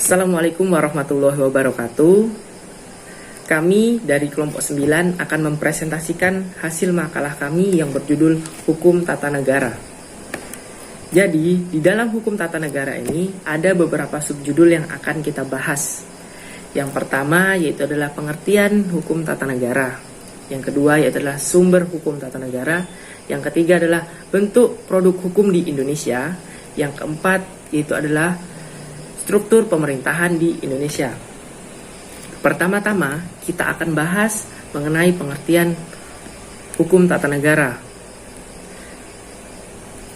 Assalamualaikum warahmatullahi wabarakatuh. Kami dari kelompok 9 akan mempresentasikan hasil makalah kami yang berjudul Hukum Tata Negara. Jadi, di dalam hukum tata negara ini ada beberapa subjudul yang akan kita bahas. Yang pertama yaitu adalah pengertian hukum tata negara. Yang kedua yaitu adalah sumber hukum tata negara. Yang ketiga adalah bentuk produk hukum di Indonesia. Yang keempat yaitu adalah struktur pemerintahan di Indonesia. Pertama-tama kita akan bahas mengenai pengertian hukum tata negara.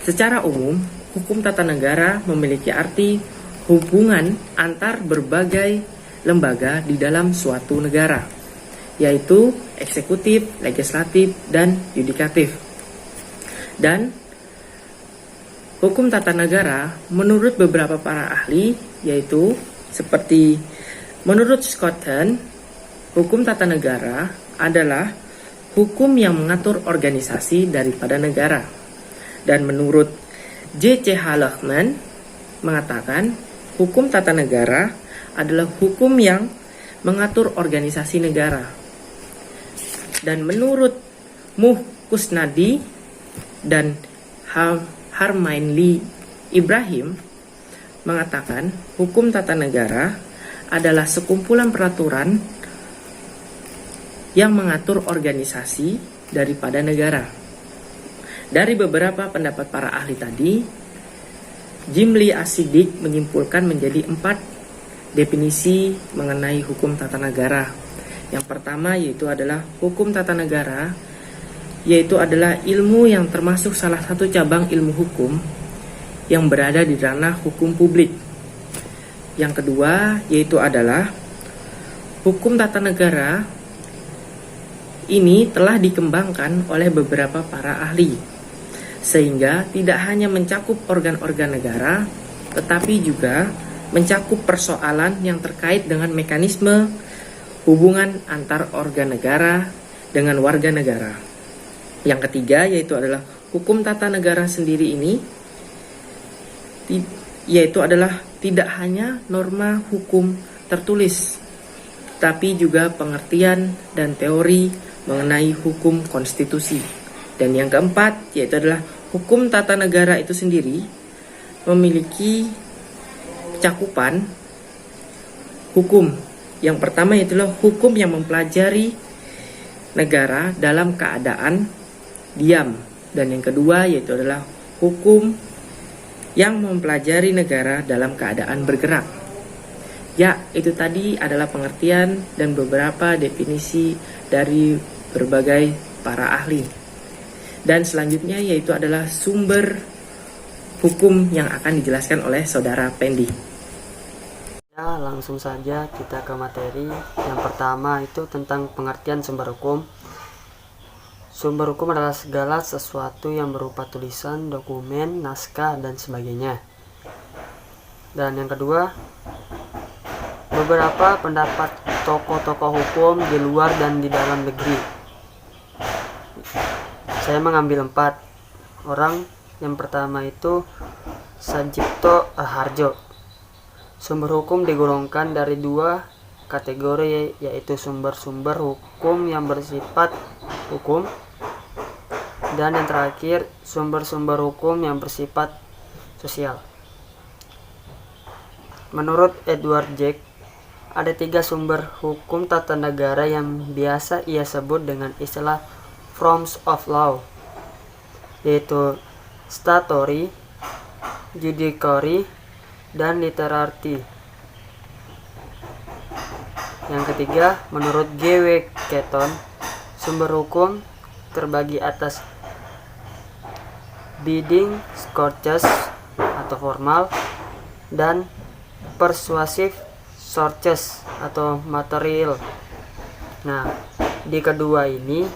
Secara umum, hukum tata negara memiliki arti hubungan antar berbagai lembaga di dalam suatu negara, yaitu eksekutif, legislatif, dan yudikatif. Dan hukum tata negara menurut beberapa para ahli, yaitu seperti menurut Scott Hahn, hukum tata negara adalah hukum yang mengatur organisasi daripada negara. Dan menurut J.C.H. Lehman mengatakan hukum tata negara adalah hukum yang mengatur organisasi negara. Dan menurut Muh Kusnadi dan Harmain Ibrahim mengatakan hukum tata negara adalah sekumpulan peraturan yang mengatur organisasi daripada negara. Dari beberapa pendapat para ahli tadi, Jimli Asidik menyimpulkan menjadi 4 definisi mengenai hukum tata negara. Yang pertama yaitu adalah hukum tata negara, yaitu adalah ilmu yang termasuk salah satu cabang ilmu hukum yang berada di ranah hukum publik. Yang kedua yaitu adalah hukum tata negara ini telah dikembangkan oleh beberapa para ahli, sehingga tidak hanya mencakup organ-organ negara, tetapi juga mencakup persoalan yang terkait dengan mekanisme hubungan antar organ negara dengan warga negara. Yang ketiga yaitu adalah hukum tata negara sendiri ini, yaitu adalah tidak hanya norma hukum tertulis, tapi juga pengertian dan teori mengenai hukum konstitusi. Dan yang keempat yaitu adalah hukum tata negara itu sendiri memiliki cakupan hukum. Yang pertama yaitu hukum yang mempelajari negara dalam keadaan diam. Dan yang kedua yaitu adalah hukum yang mempelajari negara dalam keadaan bergerak. Ya, itu tadi adalah pengertian dan beberapa definisi dari berbagai para ahli. Dan selanjutnya yaitu adalah sumber hukum yang akan dijelaskan oleh Saudara Pendi. Ya, langsung saja kita ke materi. Yang pertama itu tentang pengertian sumber hukum. Sumber hukum adalah segala sesuatu yang berupa tulisan, dokumen, naskah, dan sebagainya. Dan yang kedua, beberapa pendapat tokoh-tokoh hukum di luar dan di dalam negeri. Saya mengambil 4 orang. Yang pertama itu Sajipto Harjo. Sumber hukum digolongkan dari 2 kategori, yaitu sumber-sumber hukum yang bersifat hukum, dan yang terakhir sumber-sumber hukum yang bersifat sosial. Menurut Edward Jack, ada 3 sumber hukum tata negara yang biasa ia sebut dengan istilah forms of law, yaitu statutory, judiciary, dan literary. Yang ketiga, menurut G.W. Keaton, sumber hukum terbagi atas binding sources atau formal dan persuasive sources atau material. Nah, di kedua ini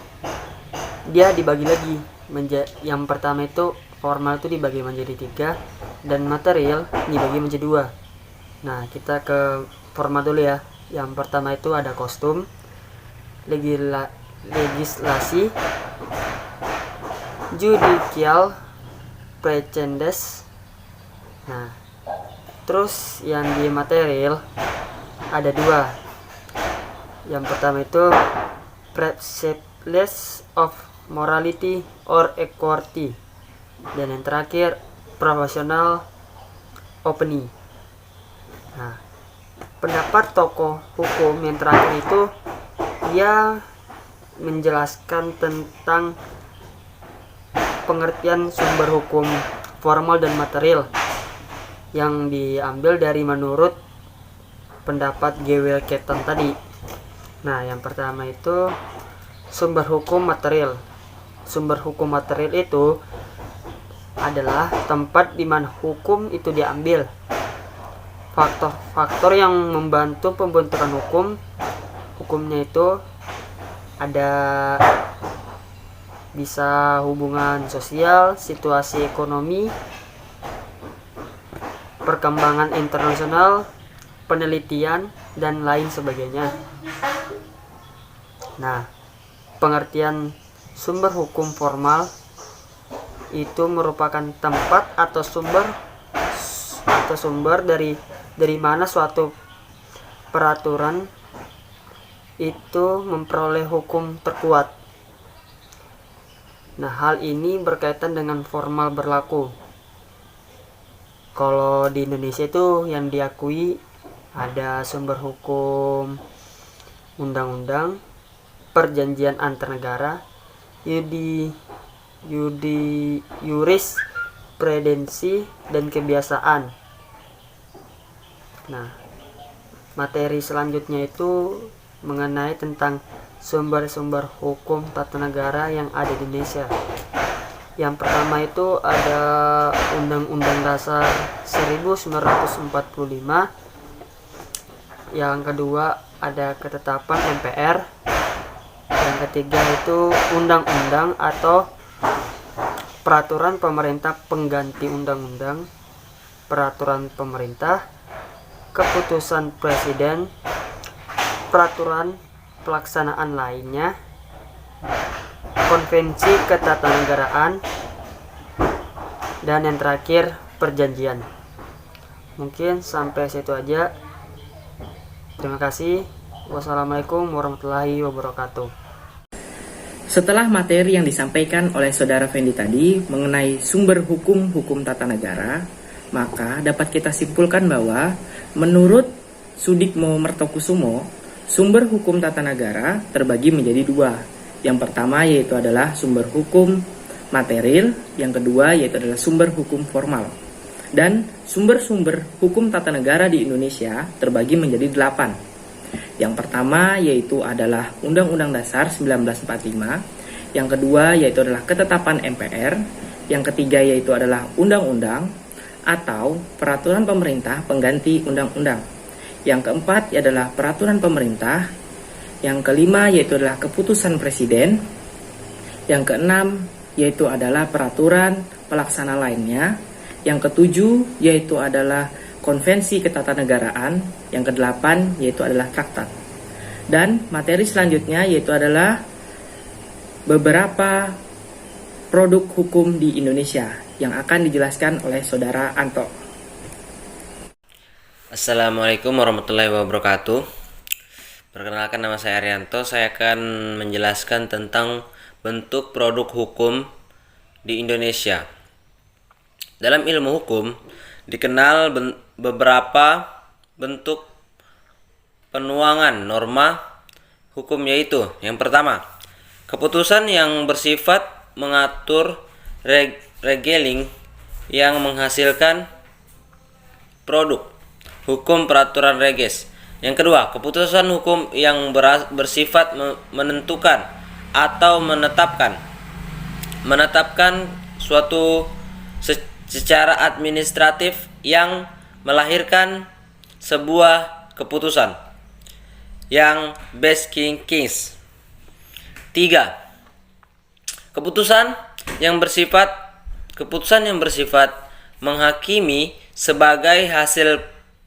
dia dibagi lagi. Yang pertama itu formal itu dibagi menjadi 3 dan material dibagi menjadi 2. Nah, kita ke formal dulu ya. Yang pertama itu ada kostum, legislasi, judicial, precedents. Nah, Terus yang di material ada dua. Yang pertama itu principles of morality or equity, dan yang terakhir professional opinion. Nah, pendapat tokoh hukum yang terakhir itu dia menjelaskan tentang pengertian sumber hukum formal dan material yang diambil dari menurut pendapat G.W. Keaton tadi. Nah, yang pertama itu sumber hukum material. Sumber hukum material itu adalah tempat di mana hukum itu diambil. Faktor-faktor yang membantu pembentukan hukumnya itu ada bisa hubungan sosial, situasi ekonomi, perkembangan internasional, penelitian, dan lain sebagainya. Nah, pengertian sumber hukum formal itu merupakan tempat atau sumber dari mana suatu peraturan itu memperoleh hukum terkuat. Nah, hal ini berkaitan dengan formal berlaku. Kalau di Indonesia itu yang diakui ada sumber hukum undang-undang, perjanjian antar negara, jurisprudensi, dan kebiasaan. Nah, materi selanjutnya itu mengenai tentang sumber-sumber hukum tata negara yang ada di Indonesia. Yang pertama itu ada Undang-Undang Dasar 1945. Yang kedua ada ketetapan MPR. Yang ketiga itu undang-undang atau peraturan pemerintah pengganti undang-undang, peraturan pemerintah, keputusan presiden, peraturan pelaksanaan lainnya, konvensi ketatanegaraan, dan yang terakhir perjanjian. Mungkin sampai situ aja. Terima kasih. Wassalamualaikum warahmatullahi wabarakatuh. Setelah materi yang disampaikan oleh Saudara Fendi tadi mengenai sumber hukum tata negara, maka dapat kita simpulkan bahwa menurut Sudikmo Mertokusumo, sumber hukum tata negara terbagi menjadi dua. Yang pertama yaitu adalah sumber hukum material, yang kedua yaitu adalah sumber hukum formal. Dan sumber-sumber hukum tata negara di Indonesia terbagi menjadi 8. Yang pertama yaitu adalah Undang-Undang Dasar 1945, yang kedua yaitu adalah ketetapan MPR, yang ketiga yaitu adalah undang-undang atau peraturan pemerintah pengganti undang-undang. Yang keempat adalah peraturan pemerintah, yang kelima yaitu adalah keputusan presiden, yang keenam yaitu adalah peraturan pelaksana lainnya, yang ketujuh yaitu adalah konvensi ketatanegaraan, yang kedelapan yaitu adalah traktat. Dan materi selanjutnya yaitu adalah beberapa produk hukum di Indonesia yang akan dijelaskan oleh Saudara Anto. Assalamualaikum warahmatullahi wabarakatuh. Perkenalkan, nama saya Arianto. Saya akan menjelaskan tentang bentuk produk hukum di Indonesia. Dalam ilmu hukum dikenal beberapa bentuk penuangan norma hukum, yaitu yang pertama, keputusan yang bersifat mengatur regeling yang menghasilkan produk hukum peraturan reges. Yang kedua, keputusan hukum yang bersifat menentukan atau menetapkan suatu secara administratif yang melahirkan sebuah keputusan yang best case. 3. Keputusan yang bersifat menghakimi sebagai hasil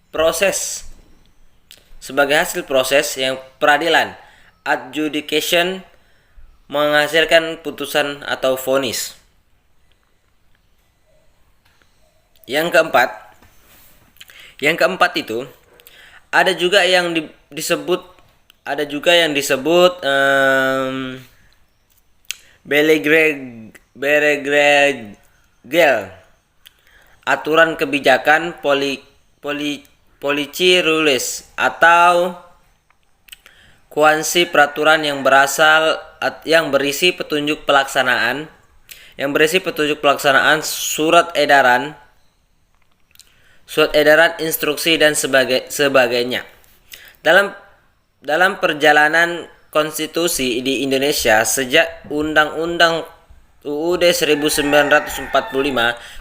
proses yang peradilan, adjudication, menghasilkan putusan atau vonis. Yang keempat Yang keempat itu ada juga yang disebut Belegregel, aturan kebijakan policy rules, atau kuansi peraturan yang berisi petunjuk pelaksanaan surat edaran, instruksi dan sebagainya. Dalam perjalanan konstitusi di Indonesia sejak Undang-Undang UUD 1945,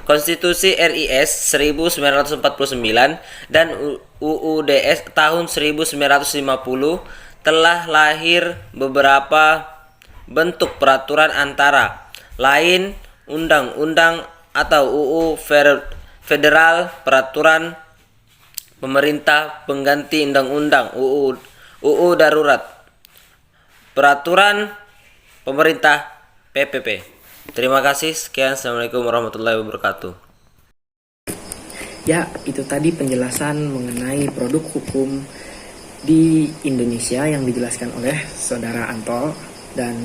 Konstitusi RIS 1949 dan UUDS tahun 1950 telah lahir beberapa bentuk peraturan antara lain undang-undang atau UU Federal, peraturan pemerintah pengganti undang-undang, UU Darurat, peraturan pemerintah PPP. Terima kasih. Sekian. Assalamualaikum warahmatullahi wabarakatuh. Ya, itu tadi penjelasan mengenai produk hukum di Indonesia yang dijelaskan oleh Saudara Anto, dan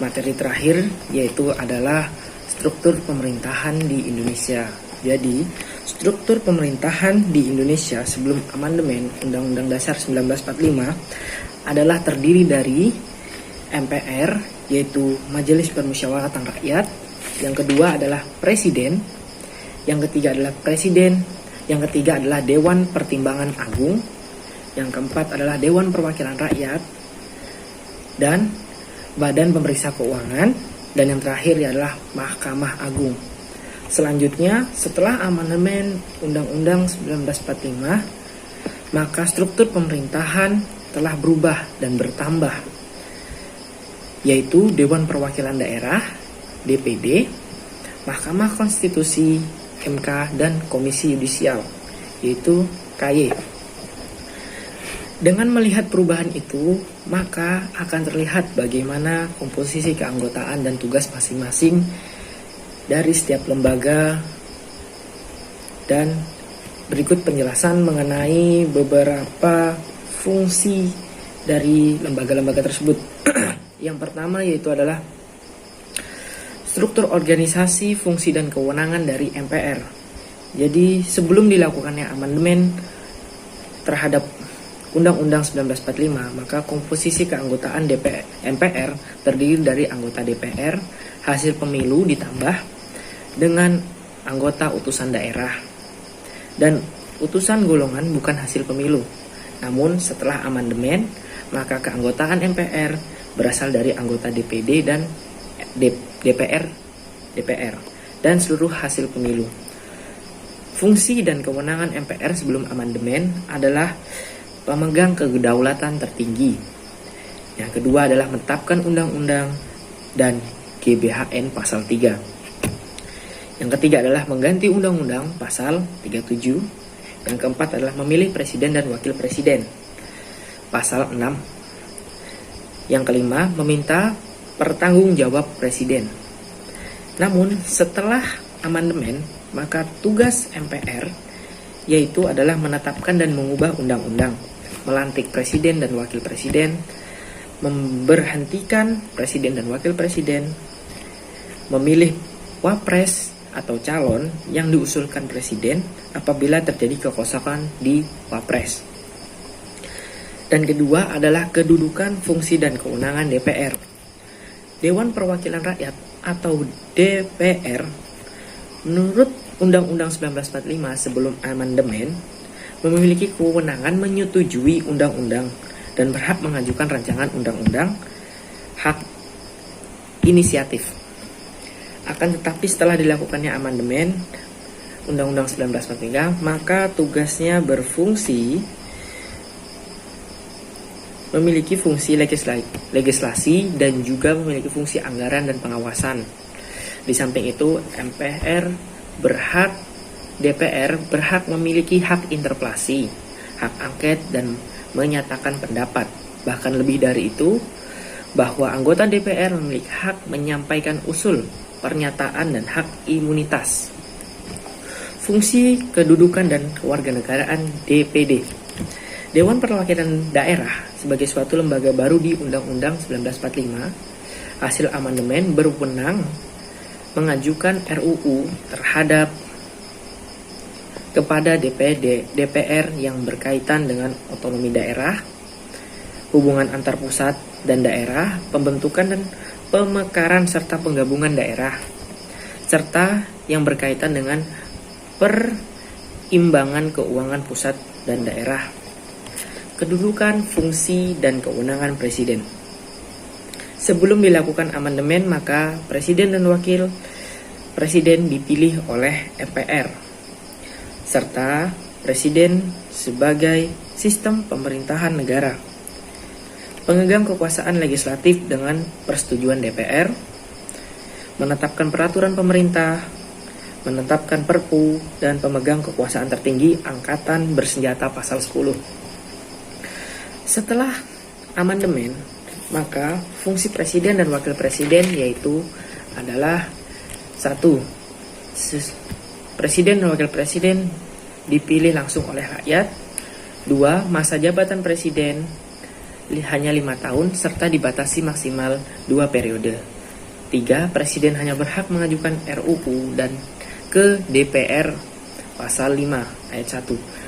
materi terakhir yaitu adalah struktur pemerintahan di Indonesia. Jadi, struktur pemerintahan di Indonesia sebelum amandemen Undang-Undang Dasar 1945 adalah terdiri dari MPR, yaitu Majelis Permusyawaratan Rakyat. Yang kedua adalah Presiden. Yang ketiga adalah Presiden. Yang ketiga adalah Dewan Pertimbangan Agung. Yang keempat adalah Dewan Perwakilan Rakyat dan Badan Pemeriksa Keuangan. Dan yang terakhir adalah Mahkamah Agung. Selanjutnya, setelah amandemen Undang-Undang 1945, maka struktur pemerintahan telah berubah dan bertambah, yaitu Dewan Perwakilan Daerah, DPD, Mahkamah Konstitusi, MK, dan Komisi Yudisial, yaitu KY. Dengan melihat perubahan itu, maka akan terlihat bagaimana komposisi keanggotaan dan tugas masing-masing dari setiap lembaga, dan berikut penjelasan mengenai beberapa fungsi dari lembaga-lembaga tersebut. Yang pertama yaitu adalah struktur organisasi, fungsi, dan kewenangan dari MPR. Jadi sebelum dilakukannya amandemen terhadap Undang-Undang 1945, maka komposisi keanggotaan MPR terdiri dari anggota DPR, hasil pemilu ditambah dengan anggota utusan daerah, dan utusan golongan bukan hasil pemilu. Namun setelah amandemen, maka keanggotaan MPR berasal dari anggota DPD dan DPR dan seluruh hasil pemilu. Fungsi dan kewenangan MPR sebelum amandemen adalah pemegang kedaulatan tertinggi. Yang kedua adalah menetapkan undang-undang dan GBHN pasal 3. Yang ketiga adalah mengganti undang-undang pasal 37. Yang keempat adalah memilih presiden dan wakil presiden, pasal 6. Yang kelima, meminta pertanggungjawab presiden. Namun setelah amandemen, maka tugas MPR yaitu adalah menetapkan dan mengubah undang-undang, melantik presiden dan wakil presiden, memberhentikan presiden dan wakil presiden, memilih wapres atau calon yang diusulkan presiden apabila terjadi kekosongan di wapres. Dan kedua adalah kedudukan, fungsi, dan kewenangan DPR. Dewan Perwakilan Rakyat atau DPR menurut Undang-Undang 1945 sebelum amandemen memiliki kewenangan menyetujui undang-undang dan berhak mengajukan rancangan undang-undang, hak inisiatif. Akan tetapi setelah dilakukannya amandemen Undang-Undang 1945, maka tugasnya memiliki fungsi legislasi dan juga memiliki fungsi anggaran dan pengawasan. Di samping itu, DPR berhak memiliki hak interpelasi, hak angket, dan menyatakan pendapat. Bahkan lebih dari itu, bahwa anggota DPR memiliki hak menyampaikan usul, pernyataan, dan hak imunitas. Fungsi kedudukan dan kewarganegaraan DPD. Dewan Perwakilan Daerah sebagai suatu lembaga baru di Undang-Undang 1945, hasil amandemen berwenang mengajukan RUU terhadap kepada DPR yang berkaitan dengan otonomi daerah, hubungan antar pusat dan daerah, pembentukan dan pemekaran serta penggabungan daerah, serta yang berkaitan dengan perimbangan keuangan pusat dan daerah. Kedudukan, fungsi, dan kewenangan Presiden. Sebelum dilakukan amandemen, maka Presiden dan Wakil Presiden dipilih oleh MPR, serta Presiden sebagai sistem pemerintahan negara. Pemegang kekuasaan legislatif dengan persetujuan DPR, menetapkan peraturan pemerintah, menetapkan Perpu, dan pemegang kekuasaan tertinggi Angkatan Bersenjata pasal 10. Setelah amandemen, maka fungsi Presiden dan Wakil Presiden yaitu adalah 1. Presiden dan Wakil Presiden dipilih langsung oleh rakyat. 2. Masa jabatan Presiden hanya 5 tahun serta dibatasi maksimal 2 periode. 3. Presiden hanya berhak mengajukan RUU dan ke DPR pasal 5 ayat 1.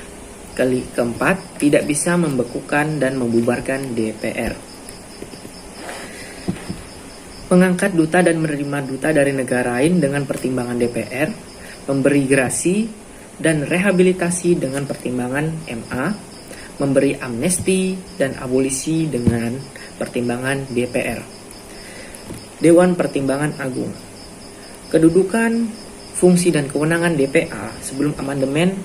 Keempat, tidak bisa membekukan dan membubarkan DPR. Mengangkat duta dan menerima duta dari negara lain dengan pertimbangan DPR, memberi gerasi dan rehabilitasi dengan pertimbangan MA, memberi amnesti dan abolisi dengan pertimbangan DPR. Dewan Pertimbangan Agung. Kedudukan, fungsi dan kewenangan DPA sebelum amandemen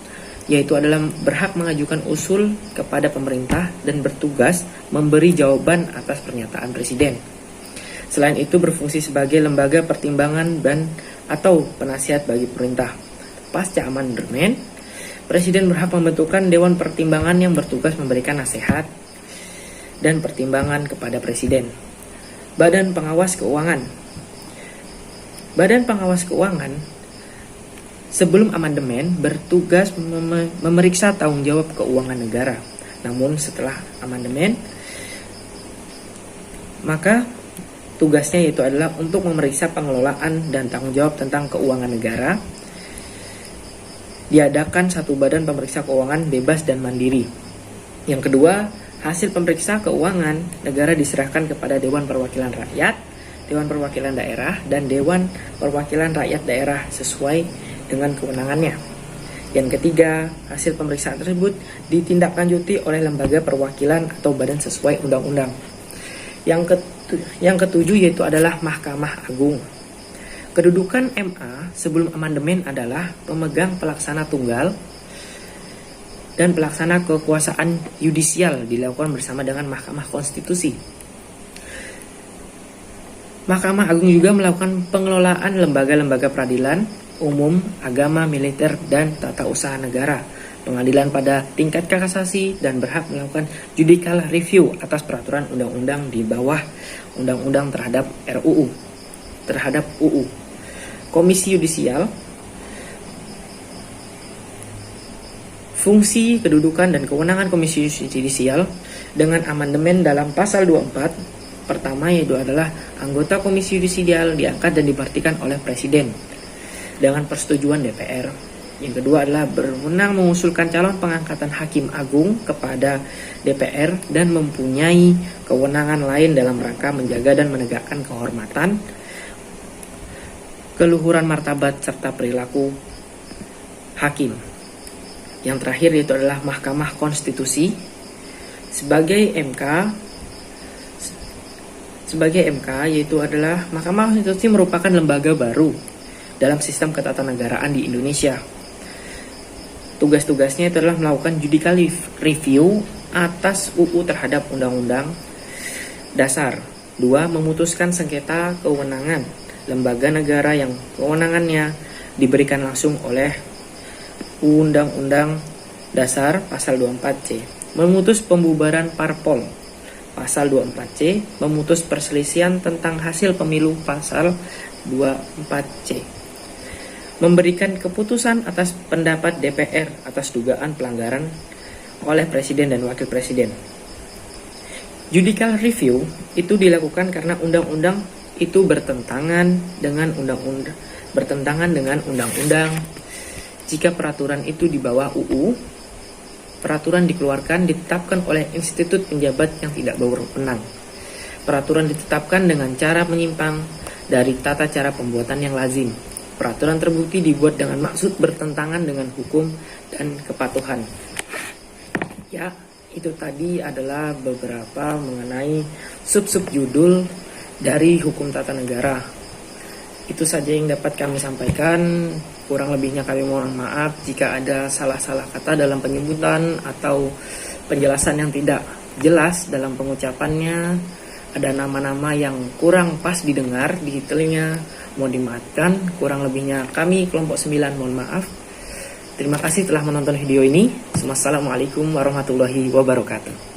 yaitu adalah berhak mengajukan usul kepada pemerintah dan bertugas memberi jawaban atas pernyataan Presiden. Selain itu berfungsi sebagai lembaga pertimbangan dan atau penasihat bagi pemerintah. Pasca amandemen, Presiden berhak membentukkan Dewan Pertimbangan yang bertugas memberikan nasihat dan pertimbangan kepada Presiden. Badan Pengawas Keuangan. Badan Pengawas Keuangan sebelum amandemen bertugas memeriksa tanggung jawab keuangan negara. Namun setelah amandemen, maka tugasnya yaitu adalah untuk memeriksa pengelolaan dan tanggung jawab tentang keuangan negara. Diadakan satu badan pemeriksa keuangan bebas dan mandiri. Yang kedua, hasil pemeriksa keuangan negara diserahkan kepada Dewan Perwakilan Rakyat, Dewan Perwakilan Daerah, dan Dewan Perwakilan Rakyat Daerah sesuai dengan kewenangannya. Yang ketiga, hasil pemeriksaan tersebut ditindaklanjuti oleh lembaga perwakilan atau badan sesuai undang-undang. Yang ketujuh yaitu adalah Mahkamah Agung. Kedudukan MA sebelum amandemen adalah pemegang pelaksana tunggal dan pelaksana kekuasaan yudisial dilakukan bersama dengan Mahkamah Konstitusi. Mahkamah Agung juga melakukan pengelolaan lembaga-lembaga peradilan umum, agama, militer, dan tata usaha negara, pengadilan pada tingkat kasasi, dan berhak melakukan judicial review atas peraturan undang-undang di bawah undang-undang terhadap RUU, terhadap UU. Komisi Yudisial. Fungsi, kedudukan, dan kewenangan Komisi Yudisial dengan amandemen dalam pasal 24 pertama yaitu adalah anggota Komisi Yudisial diangkat dan diberhentikan oleh Presiden dengan persetujuan DPR. Yang kedua adalah berwenang mengusulkan calon pengangkatan Hakim Agung kepada DPR dan mempunyai kewenangan lain dalam rangka menjaga dan menegakkan kehormatan, keluhuran martabat serta perilaku hakim. Yang terakhir yaitu adalah Mahkamah Konstitusi sebagai MK yaitu adalah Mahkamah Konstitusi merupakan lembaga baru dalam sistem ketatanegaraan di Indonesia. Tugas-tugasnya itu adalah melakukan judicial review atas UU terhadap Undang-Undang Dasar. 2. Memutuskan sengketa kewenangan lembaga negara yang kewenangannya diberikan langsung oleh Undang-Undang Dasar pasal 24C. Memutus pembubaran parpol pasal 24C. Memutus perselisihan tentang hasil pemilu pasal 24C. memberikan keputusan atas pendapat DPR atas dugaan pelanggaran oleh Presiden dan Wakil Presiden. Judicial review itu dilakukan karena undang-undang itu bertentangan dengan undang-undang. Jika peraturan itu di bawah UU, peraturan dikeluarkan ditetapkan oleh institut penjabat yang tidak berwenang. Peraturan ditetapkan dengan cara menyimpang dari tata cara pembuatan yang lazim. Peraturan terbukti dibuat dengan maksud bertentangan dengan hukum dan kepatuhan. Ya, itu tadi adalah beberapa mengenai sub-sub judul dari hukum tata negara. Itu saja yang dapat kami sampaikan. Kurang lebihnya kami mohon maaf jika ada salah-salah kata dalam penyebutan atau penjelasan yang tidak jelas dalam pengucapannya. Ada nama-nama yang kurang pas didengar di telinga, mohon dimaafkan. Kurang lebihnya kami kelompok 9 mohon maaf. Terima kasih telah menonton video ini. Wassalamualaikum warahmatullahi wabarakatuh.